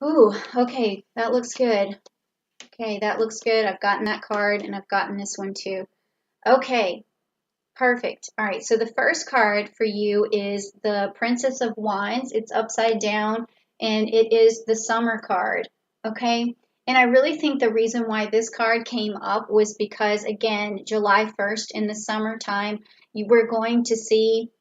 Ooh, okay, that looks good. Okay, that looks good. I've gotten that card and I've gotten this one too. Okay, perfect. All right, so the first card for you is the Princess of Wands. It's upside down and it is the summer card. Okay, and I really think the reason why this card came up was because, again, July 1st in the summertime, we're going to see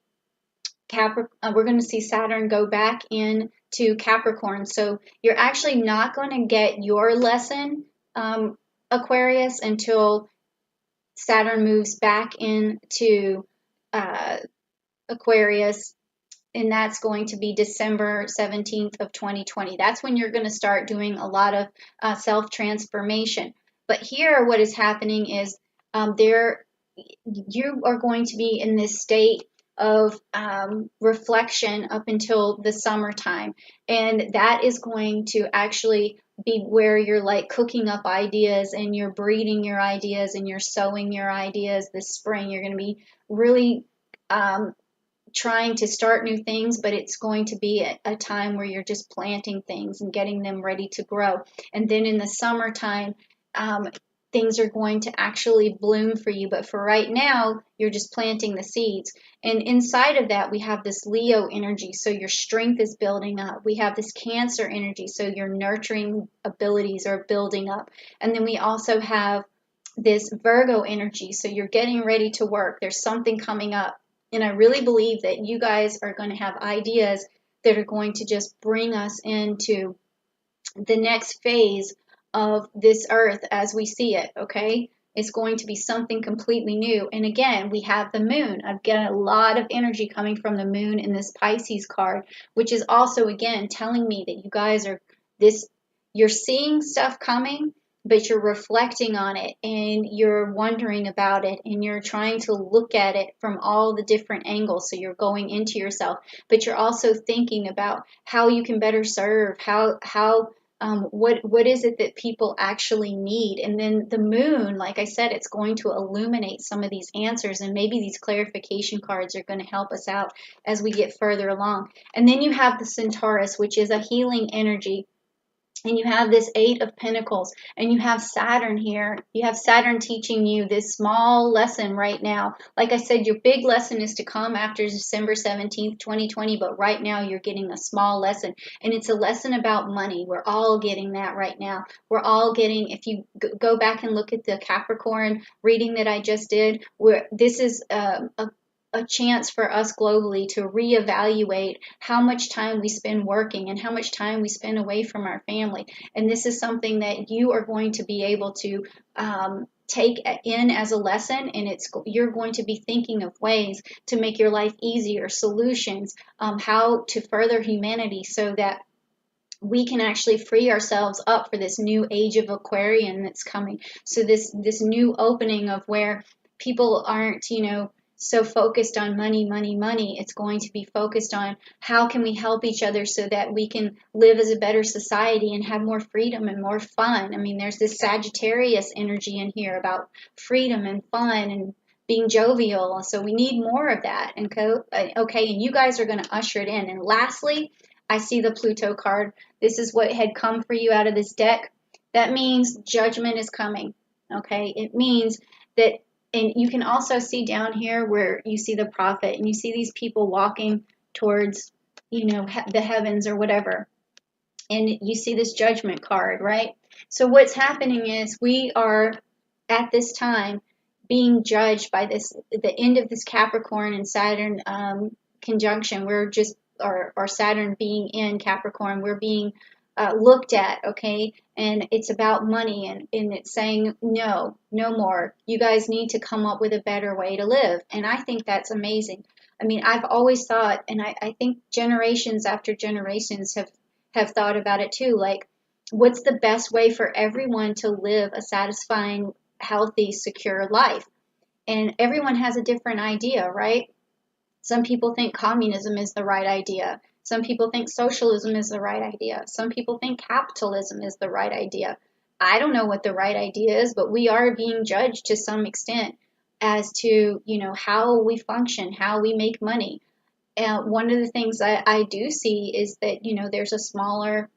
we're going to see Saturn go back into Capricorn. So you're actually not going to get your lesson, Aquarius, until Saturn moves back into uh, Aquarius, and that's going to be December 17th of 2020. That's when you're going to start doing a lot of self-transformation. But here, what is happening is there you are going to be in this state of reflection up until the summertime. And that is going to actually be where you're like cooking up ideas and you're breeding your ideas and you're sowing your ideas this spring. You're going to be really trying to start new things, but it's going to be a time where you're just planting things and getting them ready to grow. And then in the summertime, um, things are going to actually bloom for you. But for right now, you're just planting the seeds. And inside of that, we have this Leo energy. So your strength is building up. We have this Cancer energy. So your nurturing abilities are building up. And then we also have this Virgo energy. So you're getting ready to work. There's something coming up. And I really believe that you guys are going to have ideas that are going to just bring us into the next phase of this earth as we see it, okay? It's going to be something completely new. And again, we have the moon. I've got a lot of energy coming from the moon in this Pisces card, which is also, again, telling me that you guys are this, you're seeing stuff coming, but you're reflecting on it and you're wondering about it and you're trying to look at it from all the different angles. So you're going into yourself, but you're also thinking about how you can better serve, what is it that people actually need. And then the moon, like I said, it's going to illuminate some of these answers, and maybe these clarification cards are going to help us out as we get further along. And then you have the Centaurus, which is a healing energy, and you have this Eight of Pentacles, and you have Saturn here. You have Saturn teaching you this small lesson right now. Like I said, your big lesson is to come after December 17th, 2020, but right now you're getting a small lesson, and it's a lesson about money. We're all getting that right now. We're all getting, if you go back and look at the Capricorn reading that I just did, where this is a chance for us globally to reevaluate how much time we spend working and how much time we spend away from our family. And this is something that you are going to be able to take in as a lesson, and you're going to be thinking of ways to make your life easier, solutions, how to further humanity so that we can actually free ourselves up for this new age of Aquarian that's coming. So this new opening of where people aren't, so focused on money, money, money. It's going to be focused on how can we help each other so that we can live as a better society and have more freedom and more fun. I mean, there's this Sagittarius energy in here about freedom and fun and being jovial. So we need more of that. And okay, and you guys are going to usher it in. And lastly, I see the Pluto card. This is what had come for you out of this deck. That means judgment is coming. Okay, it means that, and you can also see down here where you see the prophet and you see these people walking towards, the heavens or whatever. And you see this judgment card, right? So what's happening is we are at this time being judged by the end of this Capricorn and Saturn conjunction. We're just, or Saturn being in Capricorn, we're being looked at, okay? And it's about money, and it's saying, no, no more. You guys need to come up with a better way to live. And I think that's amazing. I mean, I've always thought, and I think generations after generations have thought about it too, like, what's the best way for everyone to live a satisfying, healthy, secure life? And everyone has a different idea, right? Some people think communism is the right idea. Some people think socialism is the right idea. Some people think capitalism is the right idea. I don't know what the right idea is, but we are being judged to some extent as to, how we function, how we make money. one of the things I do see is that, there's a smaller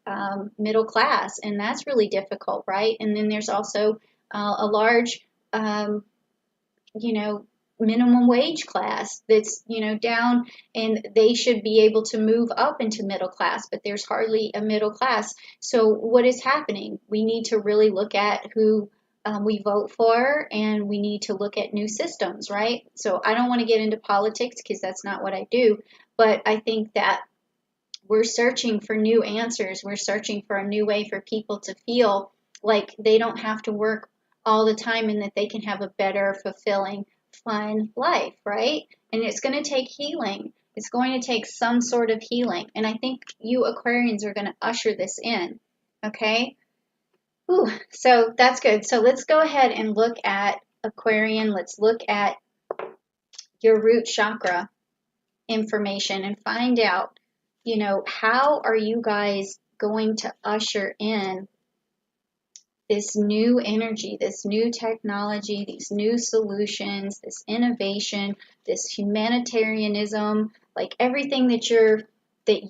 middle class, and that's really difficult, right? And then there's also a large, you know, minimum wage class that's, down, and they should be able to move up into middle class, but there's hardly a middle class. So what is happening? We need to really look at who we vote for, and we need to look at new systems, right? So I don't want to get into politics because that's not what I do, but I think that we're searching for new answers. We're searching for a new way for people to feel like they don't have to work all the time, and that they can have a better, fulfilling, fun life, right? And it's going to take healing. It's going to take some sort of healing. And I think you Aquarians are going to usher this in, okay? Ooh, so that's good. So let's go ahead and look at Aquarian. Let's look at your root chakra information and find out, how are you guys going to usher in this new energy, this new technology, these new solutions, this innovation, this humanitarianism, like everything that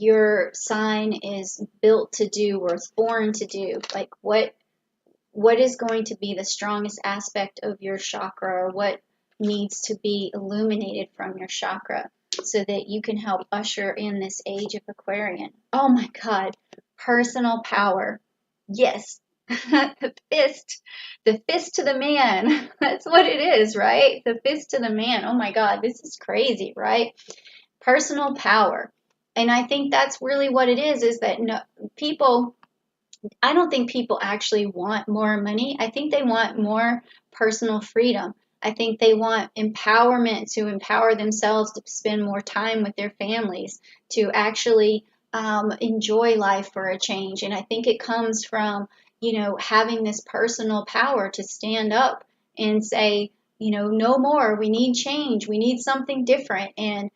your sign is built to do or is born to do. Like what is going to be the strongest aspect of your chakra, or what needs to be illuminated from your chakra so that you can help usher in this age of Aquarian. Oh my God, personal power. Yes, the fist to the man. That's what it is, right? The fist to the man. Oh my God, this is crazy, right? Personal power. And I think that's really what it is that no, people, I don't think people actually want more money. I think they want more personal freedom. I think they want empowerment to empower themselves to spend more time with their families, to actually enjoy life for a change. And I think it comes from, having this personal power to stand up and say, no more. We need change. We need something different. And,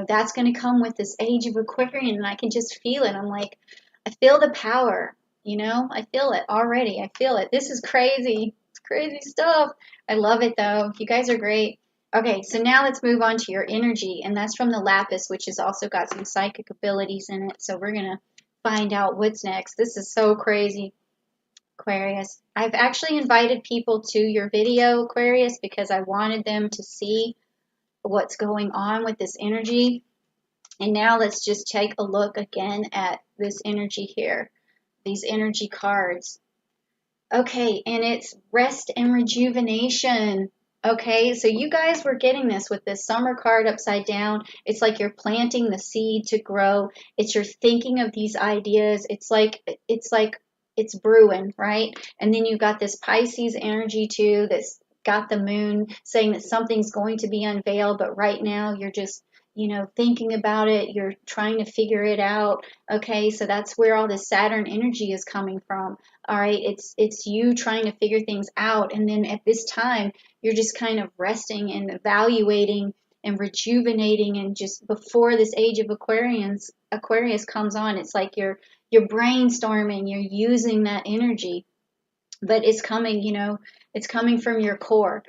that's going to come with this age of Aquarian. And I can just feel it. I'm like, I feel the power. I feel it already. I feel it. This is crazy. It's crazy stuff. I love it though. You guys are great. Okay, so now let's move on to your energy, and that's from the lapis, which has also got some psychic abilities in it. So we're going to find out what's next. This is so crazy, Aquarius. I've actually invited people to your video, Aquarius, because I wanted them to see what's going on with this energy. And now let's just take a look again at this energy here. These energy cards. Okay, and it's rest and rejuvenation. Okay, so you guys were getting this with this summer card upside down. It's like you're planting the seed to grow. It's you're thinking of these ideas. It's brewing, right? And then you've got this Pisces energy too that's got the moon saying that something's going to be unveiled, but right now you're just thinking about it, you're trying to figure it out. Okay, so that's where all this Saturn energy is coming from. All right, it's you trying to figure things out, and then at this time, you're just kind of resting and evaluating and rejuvenating, and just before this age of Aquarius comes on, it's like you're brainstorming, you're using that energy, but it's coming, it's coming from your core,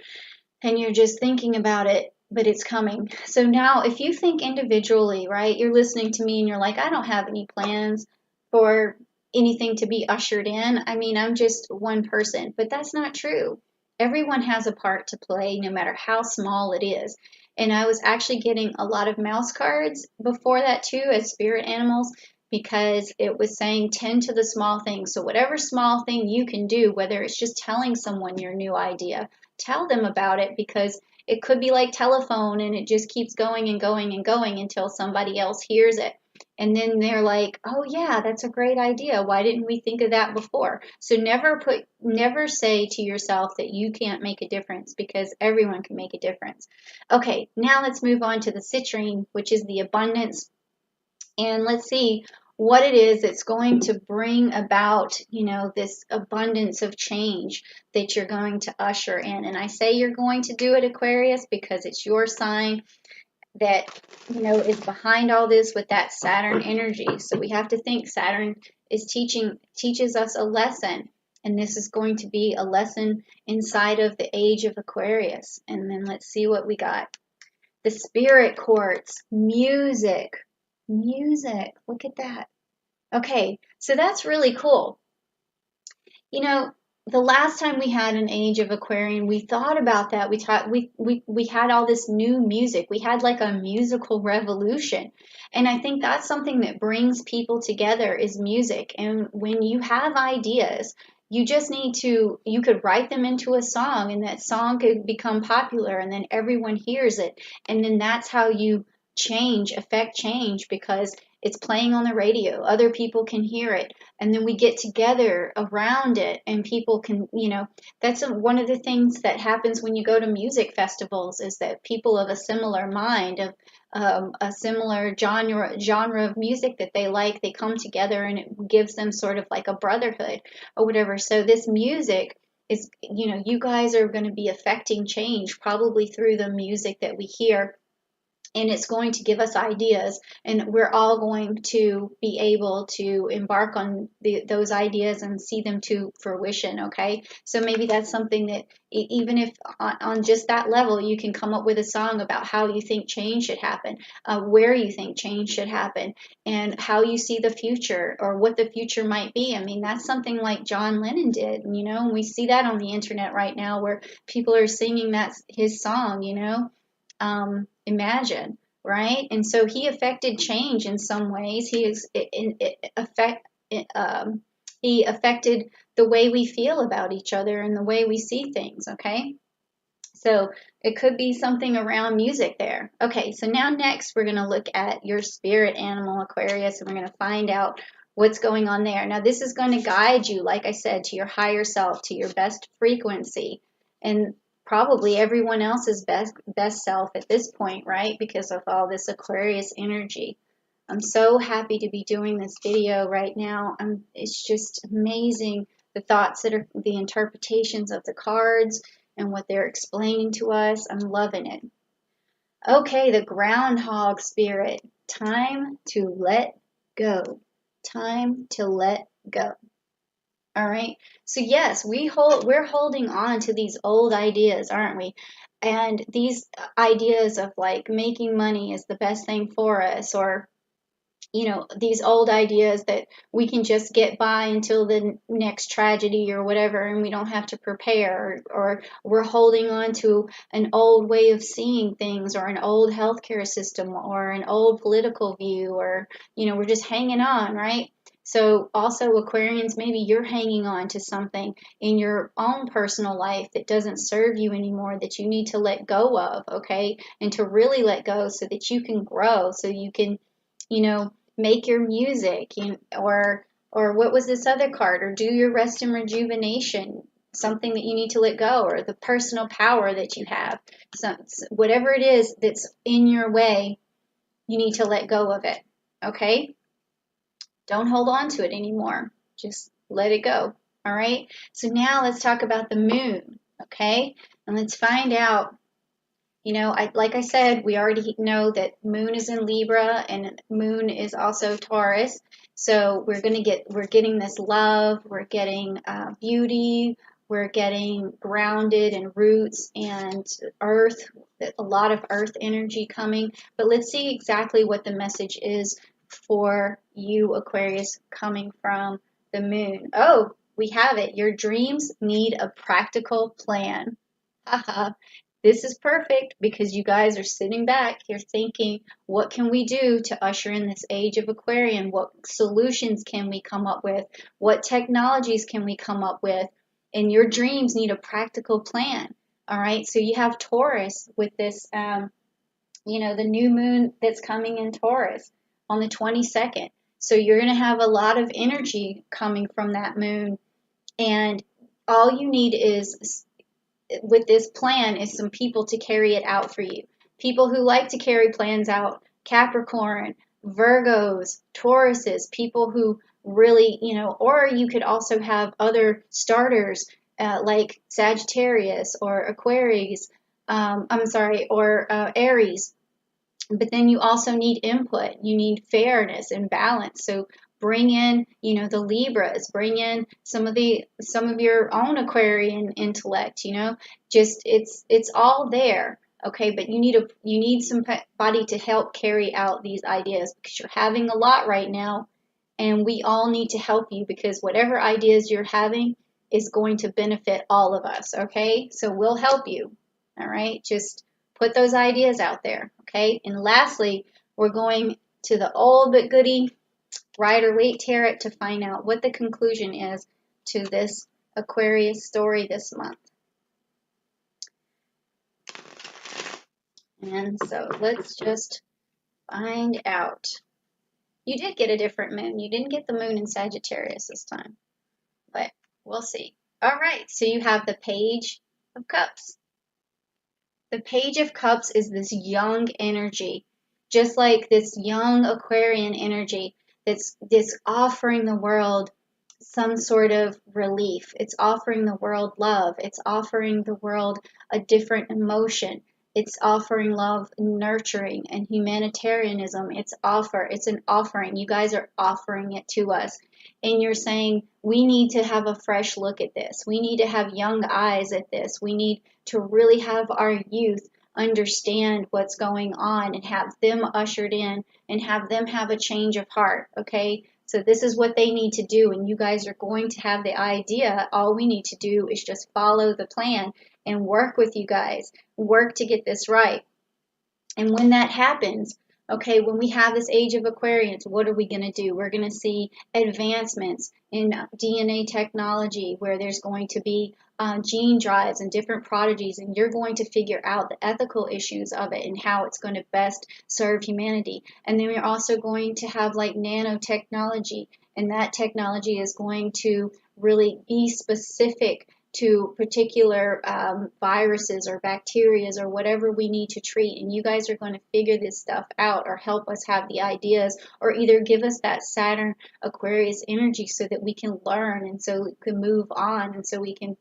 and you're just thinking about it, but it's coming. So now if you think individually, right, you're listening to me and you're like, I don't have any plans for anything to be ushered in. I mean, I'm just one person, but that's not true. Everyone has a part to play, no matter how small it is. And I was actually getting a lot of mouse cards before that too, as spirit animals, because it was saying tend to the small things. So whatever small thing you can do, whether it's just telling someone your new idea, tell them about it, because it could be like telephone and it just keeps going and going and going until somebody else hears it. And then they're like, oh yeah, that's a great idea. Why didn't we think of that before? So never say to yourself that you can't make a difference, because everyone can make a difference. Okay, now let's move on to the citrine, which is the abundance. And let's see what it is that's going to bring about, this abundance of change that you're going to usher in. And I say you're going to do it, Aquarius, because it's your sign that, is behind all this with that Saturn energy. So we have to think Saturn teaches us a lesson. And this is going to be a lesson inside of the age of Aquarius. And then let's see what we got. The spirit quartz, music, music. Look at that. Okay, so that's really cool. You know, the last time we had an age of Aquarian, we thought about that. We had all this new music. We had like a musical revolution. And I think that's something that brings people together is music. And when you have ideas, you just need to, you could write them into a song and that song could become popular and then everyone hears it. And then that's how you affect change because it's playing on the radio. Other people can hear it and then we get together around it and people can, that's one of the things that happens when you go to music festivals is that people of a similar mind of a similar genre of music that they like, they come together and it gives them sort of like a brotherhood or whatever. So this music is, you guys are going to be affecting change probably through the music that we hear, and it's going to give us ideas, and we're all going to be able to embark on those ideas and see them to fruition. Okay, so maybe that's something that even if on just that level you can come up with a song about how you think change should happen, where you think change should happen, and how you see the future or what the future might be. I mean, that's something like John Lennon did, and we see that on the internet right now where people are singing his song, Imagine, right? And so he affected change in some ways. He affected the way we feel about each other and the way we see things. Okay, so it could be something around music there. Okay, so now next we're going to look at your spirit animal, Aquarius, and we're going to find out what's going on there. Now this is going to guide you, like I said, to your higher self, to your best frequency, and probably everyone else's best self at this point, right? Because of all this Aquarius energy. I'm so happy to be doing this video right now. It's just amazing the thoughts that are the interpretations of the cards and what they're explaining to us. I'm loving it. Okay, the groundhog spirit. Time to let go. Time to let go. All right. So yes, we're holding on to these old ideas, aren't we? And these ideas of like making money is the best thing for us, or these old ideas that we can just get by until the next tragedy or whatever and we don't have to prepare, or we're holding on to an old way of seeing things or an old healthcare system or an old political view, or we're just hanging on, right? So also Aquarians, maybe you're hanging on to something in your own personal life that doesn't serve you anymore that you need to let go of, okay? And to really let go so that you can grow, so you can, make your music, or what was this other card, or do your rest and rejuvenation, something that you need to let go, or the personal power that you have. So whatever it is that's in your way, you need to let go of it, okay? Don't hold on to it anymore. Just let it go, all right? So now let's talk about the moon, okay? And let's find out, like I said, we already know that moon is in Libra and moon is also Taurus. So we're getting this love, we're getting beauty, we're getting grounded and roots and earth, a lot of earth energy coming. But let's see exactly what the message is for you, Aquarius, coming from the moon. Oh, we have it. Your dreams need a practical plan. Haha. This is perfect because you guys are sitting back here thinking, what can we do to usher in this age of Aquarian? What solutions can we come up with? What technologies can we come up with? And your dreams need a practical plan. All right. So you have Taurus with this, the new moon that's coming in Taurus on the 22nd. So you're going to have a lot of energy coming from that moon. And all you need is, with this plan, is some people to carry it out for you. People who like to carry plans out, Capricorn, Virgos, Tauruses, people who really, or you could also have other starters like Sagittarius or Aquarius, or Aries. But then you also need input. You need fairness and balance. So bring in, the Libras, bring in some of your own Aquarian intellect, just it's all there. Okay, but you need somebody to help carry out these ideas because you're having a lot right now, and we all need to help you because whatever ideas you're having is going to benefit all of us. Okay, so we'll help you. All right, just put those ideas out there. Okay, and lastly, we're going to the old but goodie Rider Waite Tarot to find out what the conclusion is to this Aquarius story this month. And so let's just find out. You did get a different moon. You didn't get the moon in Sagittarius this time, but we'll see. All right, so you have the Page of Cups. The Page of Cups is this young energy, just like this young Aquarian energy that's offering the world some sort of relief. It's offering the world love. It's offering the world a different emotion. It's offering love, nurturing, and humanitarianism. It's an offering. You guys are offering it to us. And you're saying, we need to have a fresh look at this. We need to have young eyes at this. We need to really have our youth understand what's going on and have them ushered in and have them have a change of heart, okay? So this is what they need to do, and you guys are going to have the idea. All we need to do is just follow the plan and work with you guys, work to get this right. And when that happens, okay, when we have this age of Aquarians, what are we going to do? We're going to see advancements in DNA technology where there's going to be gene drives and different prodigies, and you're going to figure out the ethical issues of it and how it's going to best serve humanity. And then we're also going to have like nanotechnology, and that technology is going to really be specific to particular viruses or bacterias or whatever we need to treat. And you guys are going to figure this stuff out or help us have the ideas or either give us that Saturn Aquarius energy so that we can learn and so we can move on and so we can,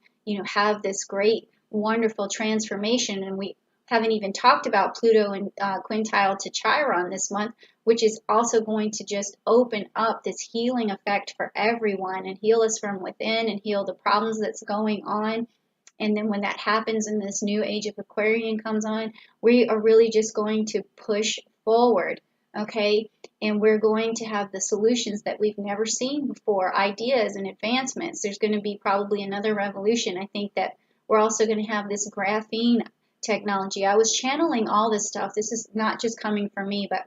have this great, wonderful transformation. And we haven't even talked about Pluto and quintile to Chiron this month, which is also going to just open up this healing effect for everyone and heal us from within and heal the problems that's going on. And then when that happens and this new age of Aquarian comes on, we are really just going to push forward, okay? And we're going to have the solutions that we've never seen before, ideas and advancements. There's going to be probably another revolution. I think that we're also going to have this graphene technology. I was channeling all this stuff. This is not just coming from me, but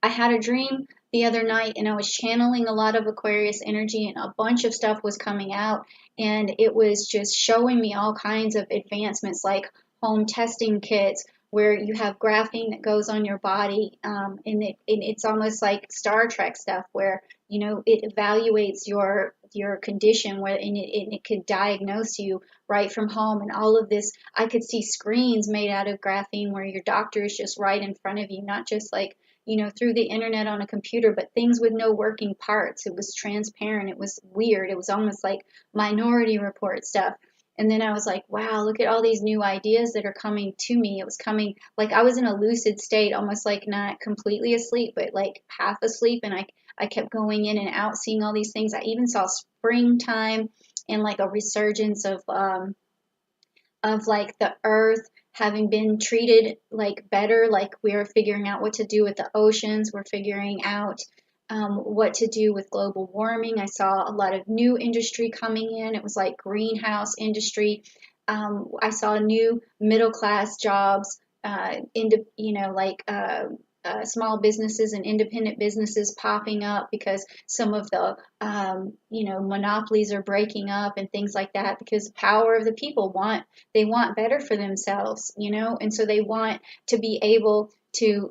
I had a dream the other night and I was channeling a lot of Aquarius energy and a bunch of stuff was coming out and it was just showing me all kinds of advancements like home testing kits where you have graphene that goes on your body and it's almost like Star Trek stuff where it evaluates your condition where and it could diagnose you right from home and all of this. I could see screens made out of graphene where your doctor is just right in front of you, not just like through the internet on a computer, but things with no working parts. It was transparent. It was weird. It was almost like Minority Report stuff. And then I was like, wow, look at all these new ideas that are coming to me. It was coming like I was in a lucid state, almost like not completely asleep, but like half asleep. And I kept going in and out, seeing all these things. I even saw springtime and like a resurgence of like the earth having been treated like better, like we're figuring out what to do with the oceans, we're figuring out what to do with global warming. I saw a lot of new industry coming in. It was like greenhouse industry. I saw new middle class jobs, small businesses and independent businesses popping up because some of the monopolies are breaking up and things like that because the power of the people want better for themselves, and so they want to be able to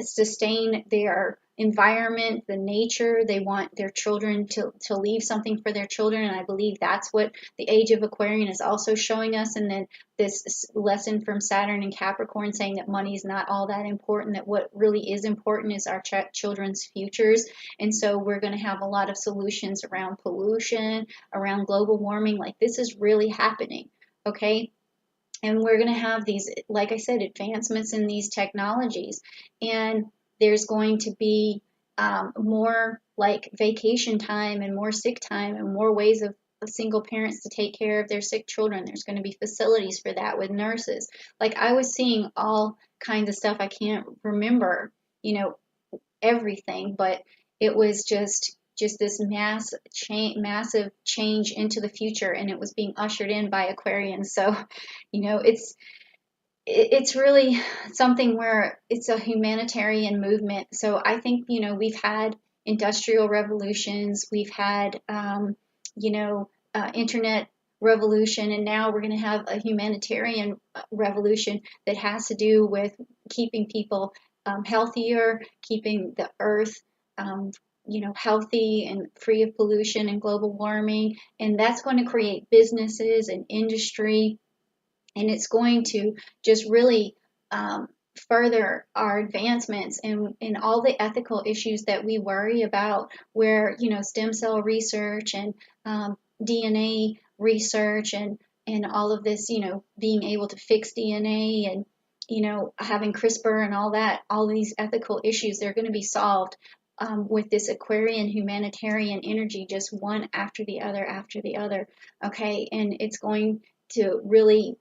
sustain their environment, the nature. They want their children to leave something for their children, and I believe that's what the age of Aquarian is also showing us. And then this lesson from Saturn and Capricorn saying that money is not all that important, that what really is important is our children's futures. And so we're going to have a lot of solutions around pollution, around global warming. Like this is really happening, okay? And we're going to have these, like I said, advancements in these technologies. And there's going to be more like vacation time and more sick time and more ways of single parents to take care of their sick children. There's going to be facilities for that with nurses. Like I was seeing all kinds of stuff. I can't remember, everything, but it was just this massive change into the future, and it was being ushered in by Aquarians. So, it's really something where it's a humanitarian movement. So I think, we've had industrial revolutions, we've had, internet revolution, and now we're going to have a humanitarian revolution that has to do with keeping people healthier, keeping the earth, healthy and free of pollution and global warming. And that's going to create businesses and industry, and it's going to just really further our advancements in all the ethical issues that we worry about, where stem cell research and DNA research and all of this, being able to fix DNA and having CRISPR and all these ethical issues, they're going to be solved with this Aquarian humanitarian energy, just one after the other after the other. Okay, and it's going to really,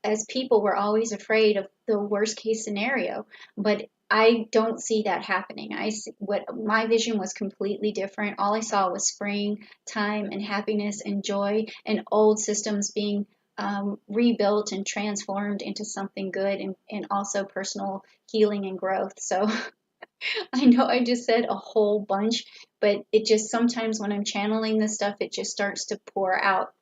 as people, we're always afraid of the worst case scenario, but I don't see that happening. What my vision was completely different. All I saw was spring time and happiness and joy, and old systems being rebuilt and transformed into something good, and also personal healing and growth. So I know I just said a whole bunch, but it just sometimes when I'm channeling this stuff, it just starts to pour out.